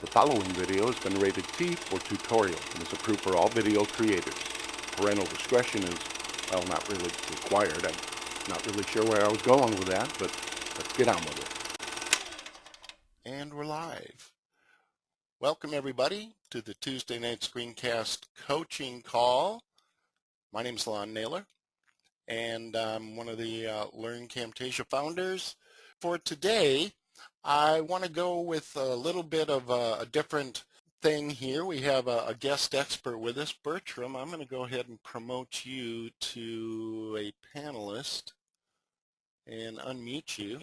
The following video has been rated T for tutorial and is approved for all video creators. Parental discretion is, well, not really required. I'm not really sure where I was going with that, but let's get on with it. And we're live. Welcome everybody to the Tuesday night screencast coaching call. My name is Naylor, and I'm one of the Learn Camtasia founders. For today, I want to go with a little bit of a different thing here. We have a guest expert with us, Bertram. I'm going to go ahead and promote you to a panelist and unmute you.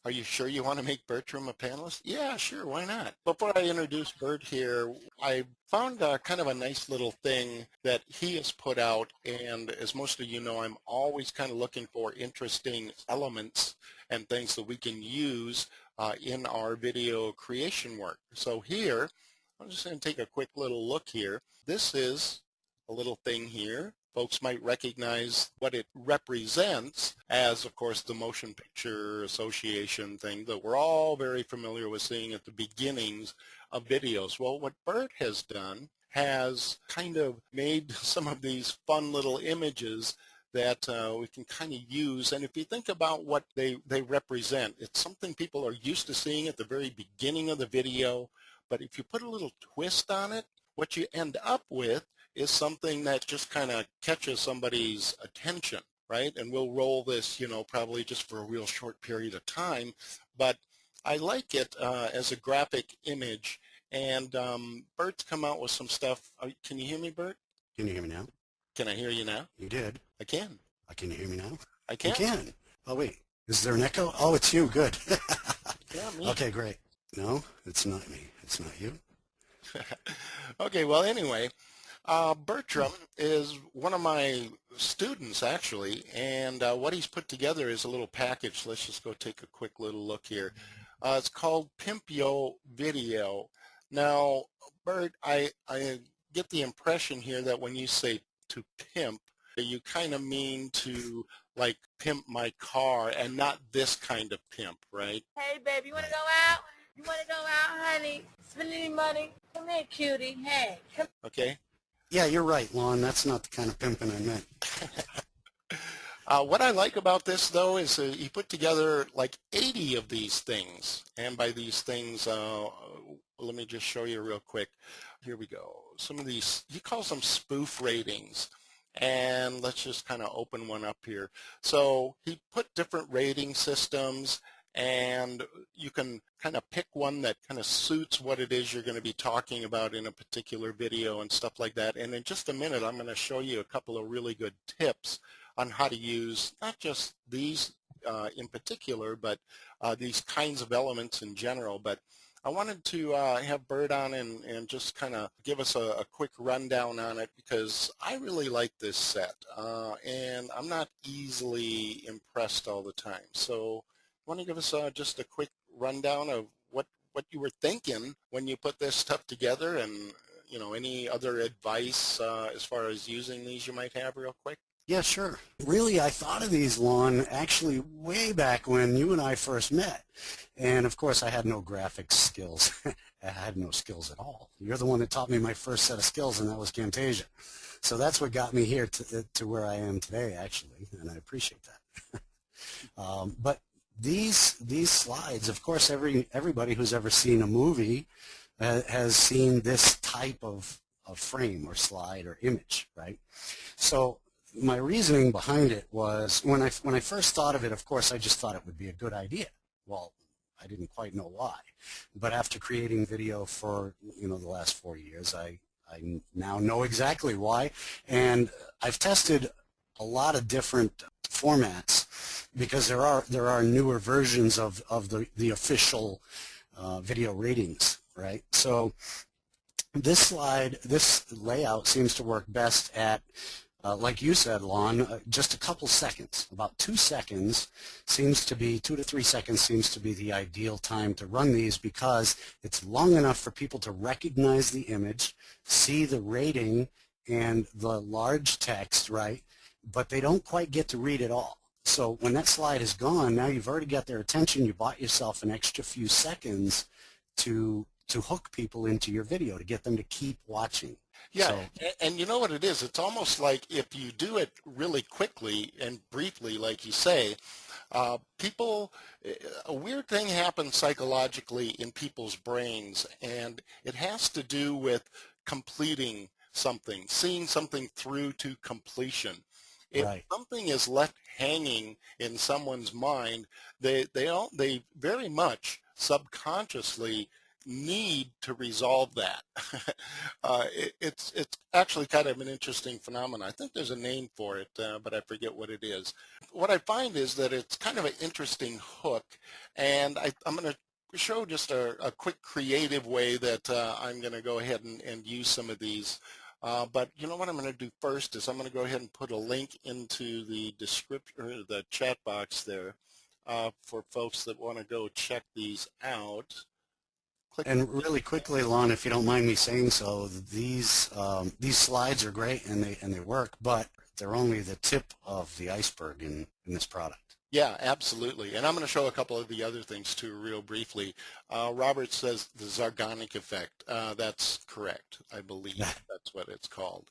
Are you sure you want to make Bertram a panelist? Yeah, sure, why not? Before I introduce Bert here, I found kind of a nice little thing that he has put out, and as most of you know, I'm always kind of looking for interesting elements and things that we can use in our video creation work. So here, I'm just going to take a quick little look here. This is a little thing here. Folks might recognize what it represents as, of course, the motion picture association thing that we're all very familiar with seeing at the beginnings of videos. Well, what Bert has done has kind of made some of these fun little images that we can kind of use. And if you think about what they represent, it's something people are used to seeing at the very beginning of the video. But if you put a little twist on it, what you end up with is something that just kind of catches somebody's attention, right? And we'll roll this, probably just for a real short period of time. But I like it as a graphic image. And Bert's come out with some stuff. Can you hear me, Bert? Can you hear me now? Can I hear you now? You did. I can. Can you hear me now? I can. You can. Oh, wait. Is there an echo? Oh, it's you. Good. Yeah, me. Okay, great. No, it's not me. It's not you. Okay, well, anyway, Bertram is one of my students, actually, and what he's put together is a little package. Let's just go take a quick little look here. It's called Pimp Video. Now, Bert, I get the impression here that when you say to pimp, you kind of mean to, like, pimp my car and not this kind of pimp, right? Hey, baby, you want to go out? You want to go out, honey? Spend any money? Come here, cutie. Hey, come. Okay. Yeah, you're right, Lon. That's not the kind of pimping I meant. What I like about this, though, is he put together like 80 of these things. And by these things, let me just show you real quick. Here we go. Some of these, he calls them spoof ratings. And let's just kind of open one up here. So he put different rating systems, and you can kind of pick one that kind of suits what it is you're going to be talking about in a particular video and stuff like that. And in just a minute, I'm going to show you a couple of really good tips on how to use not just these in particular, but these kinds of elements in general. But I wanted to have Bert on and just kind of give us a quick rundown on it, because I really like this set, and I'm not easily impressed all the time. So want to give us just a quick rundown of what you were thinking when you put this stuff together, and any other advice as far as using these you might have real quick? Yeah, sure. Really, I thought of these, Lon, actually way back when you and I first met. And, of course, I had no graphics skills. I had no skills at all. You're the one that taught me my first set of skills, and that was Camtasia. So that's what got me here to where I am today, actually, and I appreciate that. But these slides, of course, everybody who's ever seen a movie has seen this type of frame or slide or image, right? So my reasoning behind it was when I first thought of it, of course, I just thought it would be a good idea. Well, I didn't quite know why. But after creating video for the last 4 years, I now know exactly why. And I've tested a lot of different formats, because there are newer versions of the official video ratings, right? So this layout seems to work best at, like you said, Lon, just a couple seconds. About 2 seconds seems to be, 2 to 3 seconds seems to be the ideal time to run these, because it's long enough for people to recognize the image, see the rating and the large text, right? But they don't quite get to read it all. So when that slide is gone, now you've already got their attention. You bought yourself an extra few seconds to hook people into your video, to get them to keep watching. Yeah, So, and you know what it is? It's almost like if you do it really quickly and briefly, like you say, people, a weird thing happens psychologically in people's brains, and it has to do with completing something, seeing something through to completion. If right. something is left hanging in someone's mind, they very much subconsciously need to resolve that. It's actually kind of an interesting phenomenon. I think there's a name for it, but I forget what it is. What I find is that it's kind of an interesting hook, and I'm going to show just a quick creative way that I'm going to go ahead and use some of these. But you know what I'm going to do first is I'm going to go ahead and put a link into the description, or the chat box there, for folks that want to go check these out. Click. And really quickly, Lon, if you don't mind me saying so, these slides are great and they work, but they're only the tip of the iceberg in this product. Yeah, absolutely. And I'm going to show a couple of the other things too real briefly. Robert says the Zargonic effect. That's correct. I believe that's what it's called.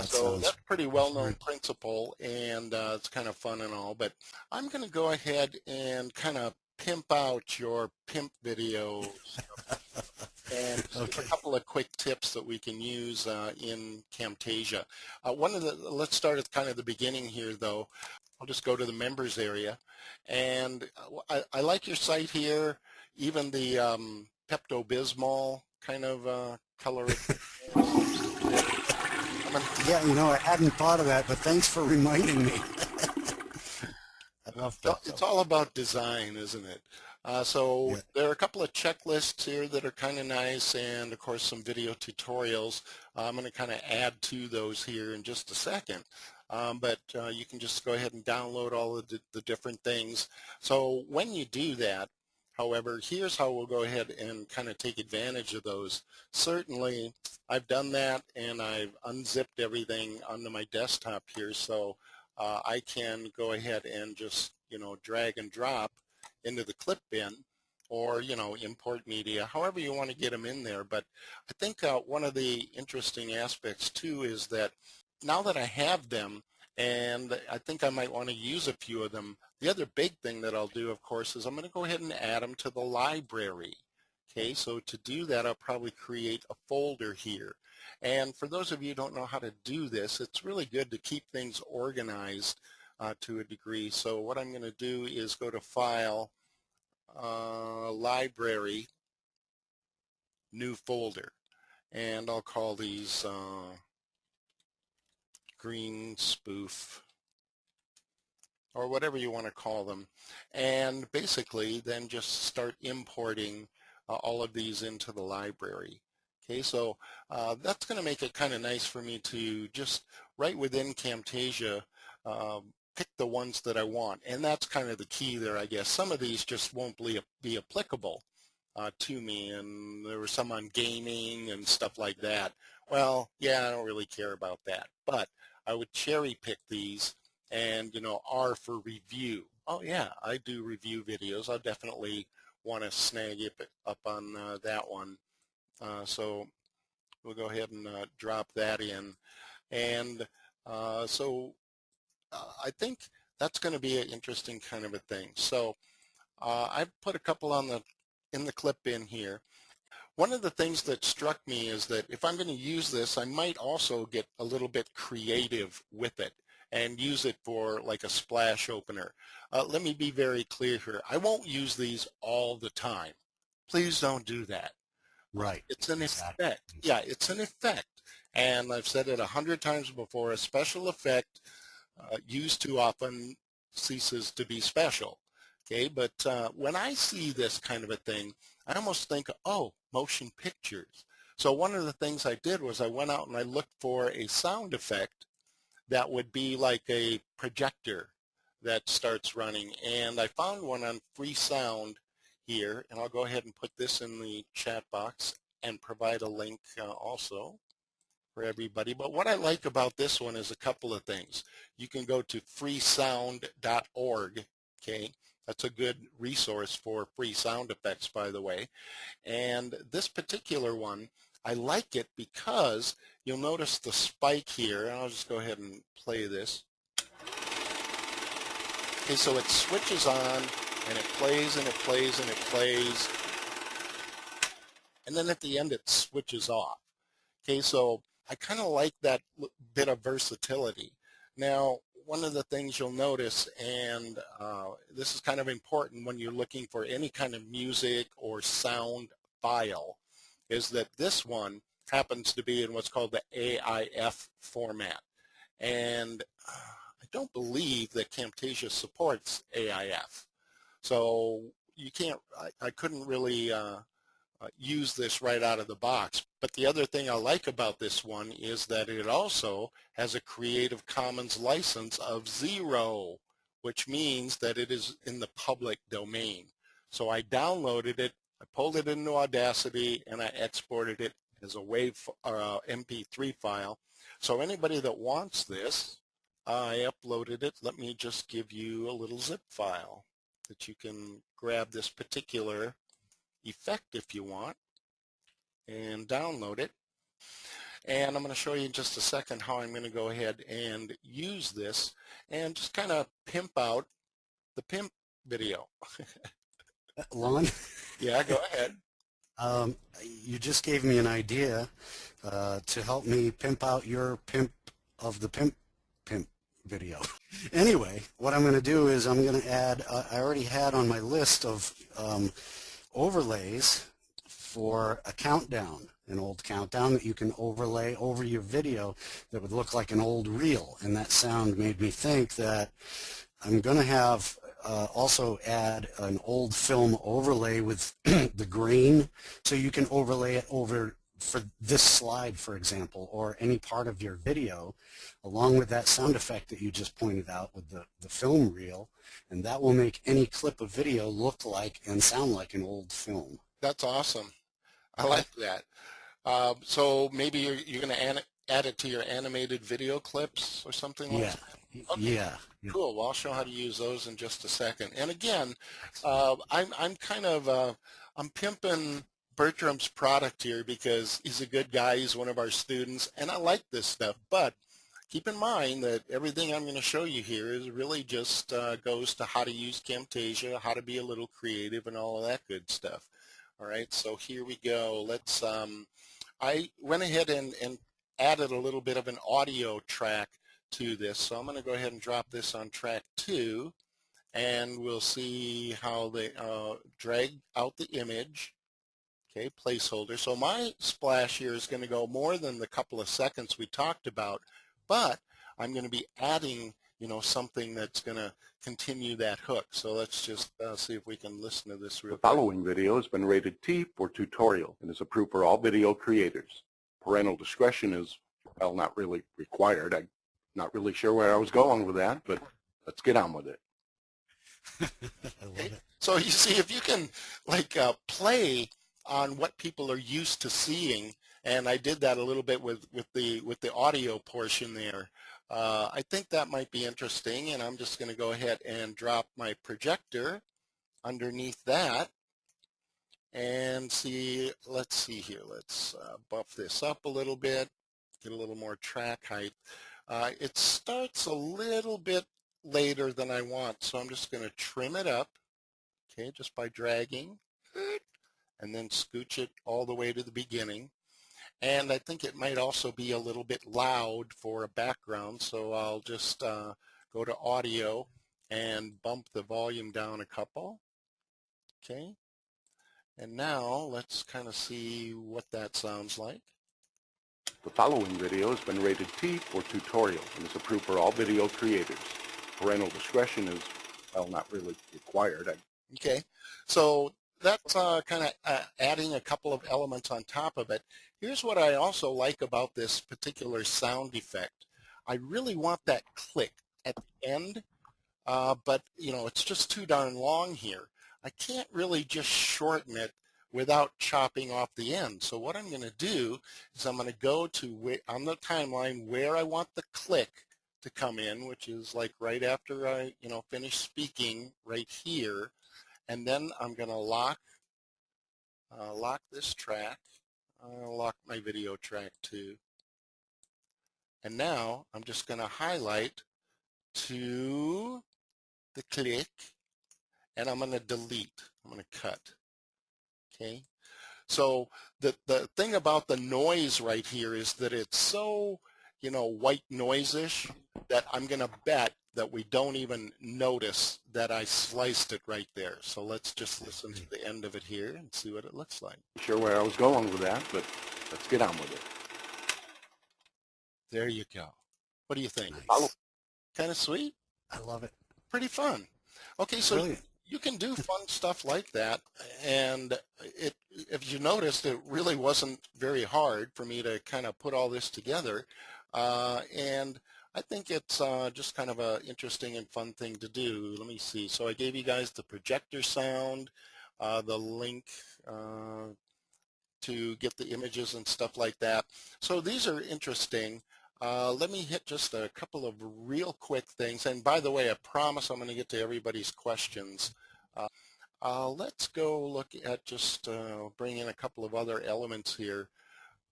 So that's a pretty well-known principle, and it's kind of fun and all. But I'm going to go ahead and kind of pimp out your pimp videos and just a couple of quick tips that we can use in Camtasia. Let's start at kind of the beginning here, though. I'll just go to the members area, and I like your site here, even the Pepto-Bismol kind of color. Yeah, you know, I hadn't thought of that, but thanks for reminding me. I love Pepto. It's all about design, isn't it? So Yeah. there are a couple of checklists here that are kind of nice, and of course some video tutorials. I'm going to kind of add to those here in just a second. But you can just go ahead and download all of the different things. So when you do that, however, here's how we'll go ahead and kind of take advantage of those. Certainly, I've done that, and I've unzipped everything onto my desktop here, so I can go ahead and just, drag and drop into the clip bin, or, import media, however you want to get them in there. But I think one of the interesting aspects, too, is that now that I have them, and I think I might want to use a few of them, the other big thing that I'll do, of course, is I'm going to go ahead and add them to the library. Okay, so to do that, I'll probably create a folder here. And for those of you who don't know how to do this, it's really good to keep things organized to a degree. So what I'm going to do is go to File, Library, New Folder, and I'll call these green spoof, or whatever you want to call them, and basically then just start importing all of these into the library. Okay, so that's going to make it kind of nice for me to just right within Camtasia pick the ones that I want, and that's kind of the key there, I guess. Some of these just won't be applicable to me, and there were some on gaming and stuff like that. Well, yeah, I don't really care about that, but I would cherry pick these, and R for review. Oh yeah, I do review videos. I definitely want to snag it up on that one. So we'll go ahead and drop that in, and so I think that's going to be an interesting kind of a thing. So I've put a couple in the clip bin here. One of the things that struck me is that if I'm going to use this, I might also get a little bit creative with it and use it for like a splash opener. Let me be very clear here. I won't use these all the time. Please don't do that. Right. It's an Exactly. effect. Yeah, it's an effect. And I've said it 100 times before, a special effect used too often ceases to be special. Okay, but when I see this kind of a thing, I almost think, oh, motion pictures. So one of the things I did was I went out and I looked for a sound effect that would be like a projector that starts running, and I found one on Free Sound here, and I'll go ahead and put this in the chat box and provide a link also for everybody. But what I like about this one is a couple of things. You can go to freesound.org, okay, That's a good resource for free sound effects, by the way. And this particular one, I like it because you'll notice the spike here. I'll just go ahead and play this. Okay, so it switches on and it plays and it plays and it plays. And then at the end it switches off. Okay, so I kind of like that bit of versatility. Now, one of the things you'll notice, and this is kind of important when you're looking for any kind of music or sound file, is that this one happens to be in what's called the AIF format. And I don't believe that Camtasia supports AIF. So you can't, I couldn't really use this right out of the box. But the other thing I like about this one is that it also has a Creative Commons license of 0, which means that it is in the public domain. So I downloaded it, I pulled it into Audacity, and I exported it as a MP3 file. So anybody that wants this, I uploaded it. Let me just give you a little zip file that you can grab this particular effect if you want and download it. And I'm going to show you in just a second how I'm going to go ahead and use this and just kind of pimp out the Pimp video. Lon? Yeah, go ahead. You just gave me an idea to help me pimp out your Pimp of the Pimp video. Anyway, what I'm going to do is I'm going to add, I already had on my list of overlays for a countdown, an old countdown that you can overlay over your video that would look like an old reel. And that sound made me think that I'm going to have also add an old film overlay with the grain, so you can overlay it over for this slide, for example, or any part of your video, along with that sound effect that you just pointed out with the film reel, and that will make any clip of video look like and sound like an old film. That's awesome. I like that. So maybe you're going to add it to your animated video clips or something like that? Okay. Yeah. Cool. Well, I'll show how to use those in just a second. And again, I'm kind of I'm pimping Bertram's product here because he's a good guy. He's one of our students, and I like this stuff. But keep in mind that everything I'm going to show you here is really just goes to how to use Camtasia, how to be a little creative, and all of that good stuff. All right. So here we go. Let's. I went ahead and added a little bit of an audio track to this. So I'm going to go ahead and drop this on track 2, and we'll see how they drag out the image. Okay, placeholder. So my splash here is going to go more than the couple of seconds we talked about, but I'm going to be adding, something that's going to continue that hook. So let's just see if we can listen to this real quick. The following video has been rated T for tutorial and is approved for all video creators. Parental discretion is, well, not really required. I'm not really sure where I was going with that, but let's get on with it. I love it. So you see, if you can play on what people are used to seeing, and I did that a little bit with the audio portion there. I think that might be interesting, and I'm just going to go ahead and drop my projector underneath that and see. Let's see here. Let's buff this up a little bit, get a little more track height. It starts a little bit later than I want, so I'm just going to trim it up, okay, just by dragging, and then scooch it all the way to the beginning. And I think it might also be a little bit loud for a background, so I'll just go to audio and bump the volume down a couple. Okay. And now let's kind of see what that sounds like. The following video has been rated T for tutorial and is approved for all video creators. Parental discretion is, well, not really required. Okay. So that's kind of adding a couple of elements on top of it. Here's what I also like about this particular sound effect. I really want that click at the end, but it's just too darn long here. I can't really just shorten it without chopping off the end. So what I'm going to do is I'm going to go to on the timeline where I want the click to come in, which is like right after I, finish speaking right here. And then I'm going to lock this track. I'll lock my video track too. And now I'm just going to highlight to the click, and I'm going to delete. I'm going to cut. Okay. So the thing about the noise right here is that it's so, white noise-ish that I'm going to bet that we don't even notice that I sliced it right there. So let's just listen to the end of it here and see what it looks like. Sure where I was going with that, but let's get on with it. There you go. What do you think? Nice. Kind of sweet? I love it. Pretty fun. Okay, so Brilliant. you can do fun stuff like that, and if you noticed, it really wasn't very hard for me to kind of put all this together, and I think it's just kind of an interesting and fun thing to do. Let me see. So I gave you guys the projector sound, the link to get the images and stuff like that. So these are interesting. Let me hit just a couple of real quick things. And by the way, I promise I'm going to get to everybody's questions. Let's go look at just bring in a couple of other elements here.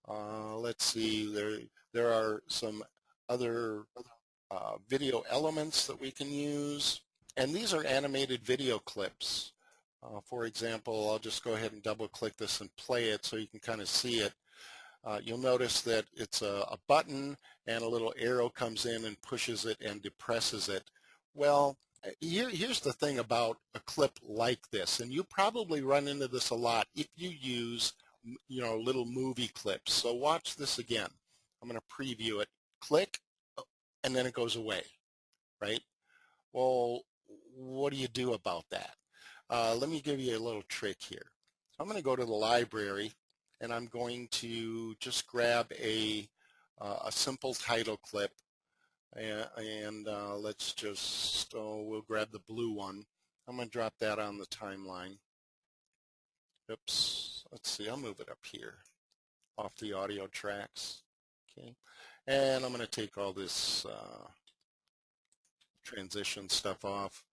Let's see, there are some other video elements that we can use. And these are animated video clips. For example, I'll just go ahead and double click this and play it so you can kind of see it. You'll notice that it's a button and a little arrow comes in and pushes it and depresses it. Well, here's the thing about a clip like this, and you probably run into this a lot if you use little movie clips. So watch this again. I'm going to preview it. Click, and then it goes away, right? Well, what do you do about that? Let me give you a little trick here. I'm going to go to the library, and I'm going to just grab a simple title clip, and let's just, we'll grab the blue one. I'm going to drop that on the timeline. Oops, let's see, I'll move it up here off the audio tracks. Okay, and I'm going to take all this transition stuff off,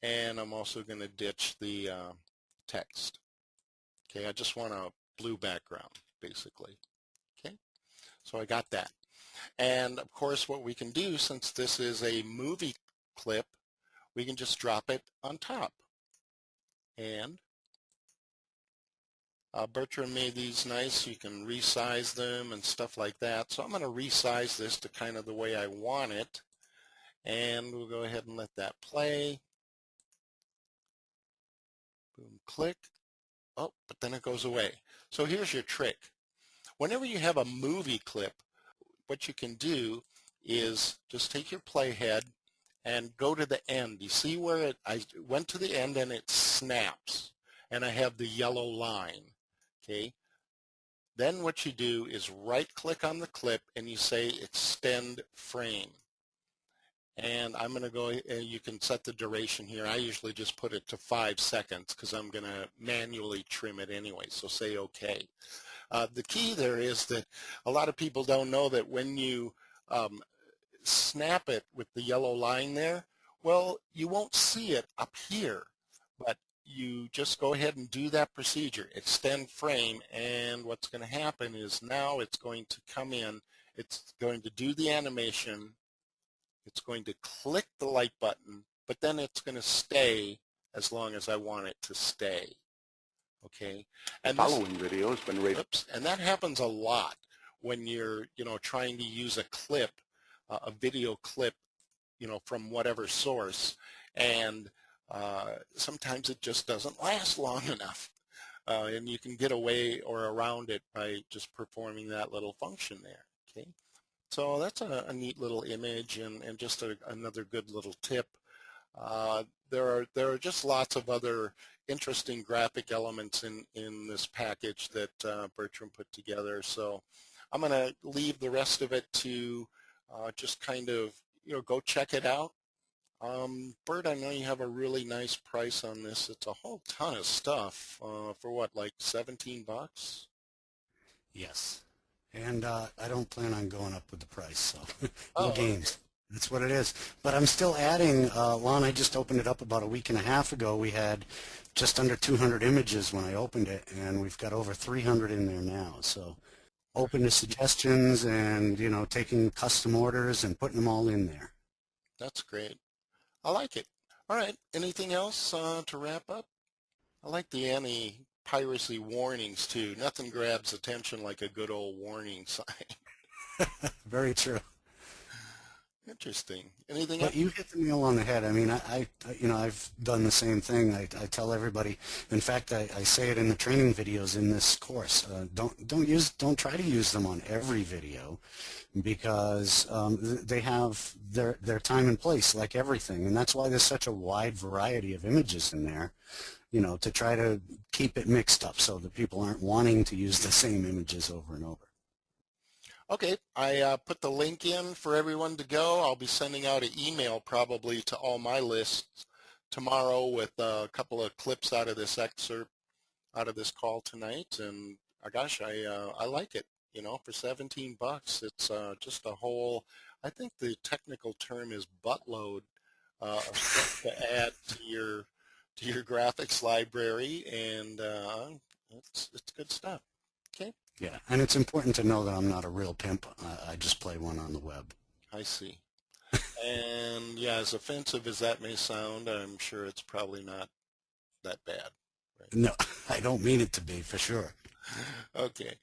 and I'm also going to ditch the text. Okay, I just want a blue background, basically. Okay, so I got that. And of course, what we can do, since this is a movie clip, we can just drop it on top. And Bertrand made these nice. You can resize them and stuff like that. So I'm going to resize this to kind of the way I want it. And we'll go ahead and let that play. Boom, click. Oh, but then it goes away. So here's your trick. Whenever you have a movie clip, what you can do is just take your playhead and go to the end. You see where I went to the end and it snaps, and I have the yellow line. Okay. Then what you do is right-click on the clip and you say extend frame. And I'm going to go, and you can set the duration here. I usually just put it to 5 seconds because I'm going to manually trim it anyway, so say OK. The key there is that a lot of people don't know that when you snap it with the yellow line there, well, you won't see it up here, but you just go ahead and do that procedure, extend frame, and what's going to happen is now it's going to come in, it's going to do the animation, it's going to click the light button, but then it's going to stay as long as I want it to stay. Okay. And the following video has been rated. Oops, and that happens a lot when you're, trying to use a clip, a video clip, from whatever source, and sometimes it just doesn't last long enough, and you can get away or around it by just performing that little function there. Okay. So that's a neat little image and just another good little tip. There are just lots of other interesting graphic elements in this package that Bertrand put together. So I'm going to leave the rest of it to just kind of, go check it out. Bert, I know you have a really nice price on this. It's a whole ton of stuff for what, like 17 bucks? Yes. And I don't plan on going up with the price, so no Oh, games. That's what it is. But I'm still adding, Lon, I just opened it up about a week and a half ago. We had just under 200 images when I opened it, and we've got over 300 in there now. So open to suggestions and, you know, taking custom orders and putting them all in there. That's great. I like it. All right. Anything else to wrap up? I like the anti-piracy warnings too. Nothing grabs attention like a good old warning sign. Very true. Interesting. Anything But else? you hit the nail on the head. I mean, you know, I've done the same thing. I tell everybody. In fact, I say it in the training videos in this course. Don't try to use them on every video, because they have their time and place, like everything, and that's why there's such a wide variety of images in there. You know, to try to keep it mixed up so that people aren't wanting to use the same images over and over. Okay, I put the link in for everyone to go. I'll be sending out an email probably to all my lists tomorrow with a couple of clips out of this excerpt, out of this call tonight. And gosh, I like it. You know, for 17 bucks, it's just a whole, I think the technical term is buttload of stuff to add to your graphics library, and it's good stuff. Okay. Yeah, and it's important to know that I'm not a real pimp. I just play one on the web. I see. And yeah, as offensive as that may sound, I'm sure it's probably not that bad. Right? No, I don't mean it to be, for sure. Okay.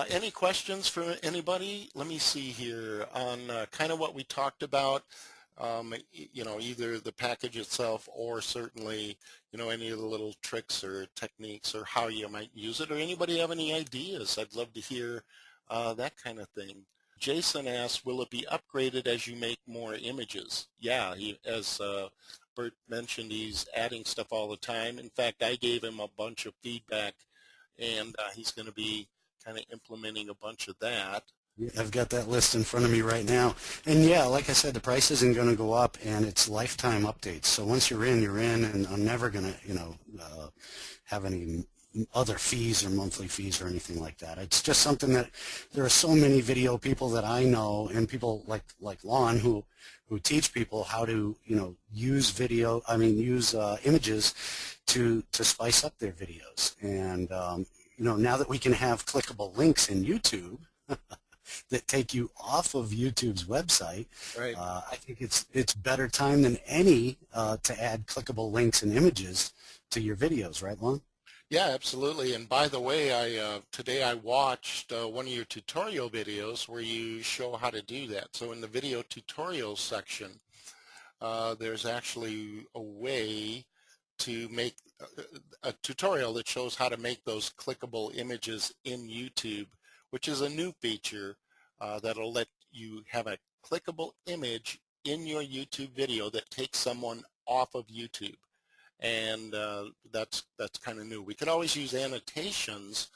Any questions for anybody? Let me see here on kind of what we talked about. You know, either the package itself or certainly, you know, any of the little tricks or techniques or how you might use it, or anybody have any ideas? I'd love to hear that kind of thing. Jason asks, will it be upgraded as you make more images? Yeah, as Bert mentioned, he's adding stuff all the time. In fact, I gave him a bunch of feedback, and he's going to be kind of implementing a bunch of that. Yeah, I've got that list in front of me right now. And yeah, like I said, the price isn't going to go up, and it's lifetime updates. So once you're in, and I'm never going to, you know, have any other fees or monthly fees or anything like that. It's just something that there are so many video people that I know, and people like Lon who teach people how to, you know, use images to spice up their videos. And you know, now that we can have clickable links in YouTube that take you off of YouTube's website, Right. I think it's better time than any to add clickable links and images to your videos, right, Lon? Yeah, absolutely. And by the way, today I watched one of your tutorial videos where you show how to do that. So in the video tutorials section, there's actually a way to make a tutorial that shows how to make those clickable images in YouTube, which is a new feature that'll let you have a clickable image in your YouTube video that takes someone off of YouTube. And that's kind of new. We could always use annotations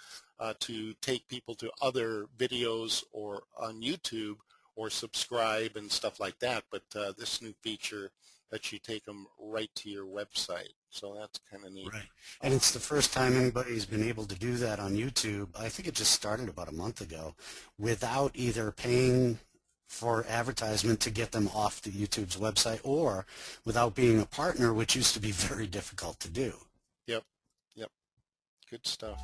to take people to other videos or on YouTube or subscribe and stuff like that, but this new feature lets you take them right to your website. So that's kind of neat. Right. And it's the first time anybody's been able to do that on YouTube. I think it just started about a month ago, without either paying for advertisement to get them off the YouTube's website, or without being a partner, which used to be very difficult to do. Yep. Good stuff.